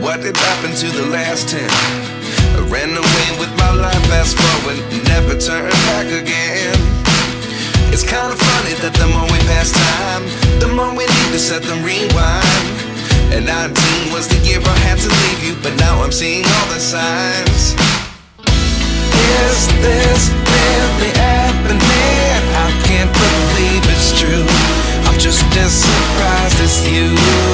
What did happen to the last 10? I ran away with my life, fast forward, never turn back again. It's kinda funny that the more we pass time, the more we need to set them rewind. And 19 was the year I had to leave you, but now I'm seeing all the signs. Is this really happening? I can't believe it's true. I'm just as surprised as you.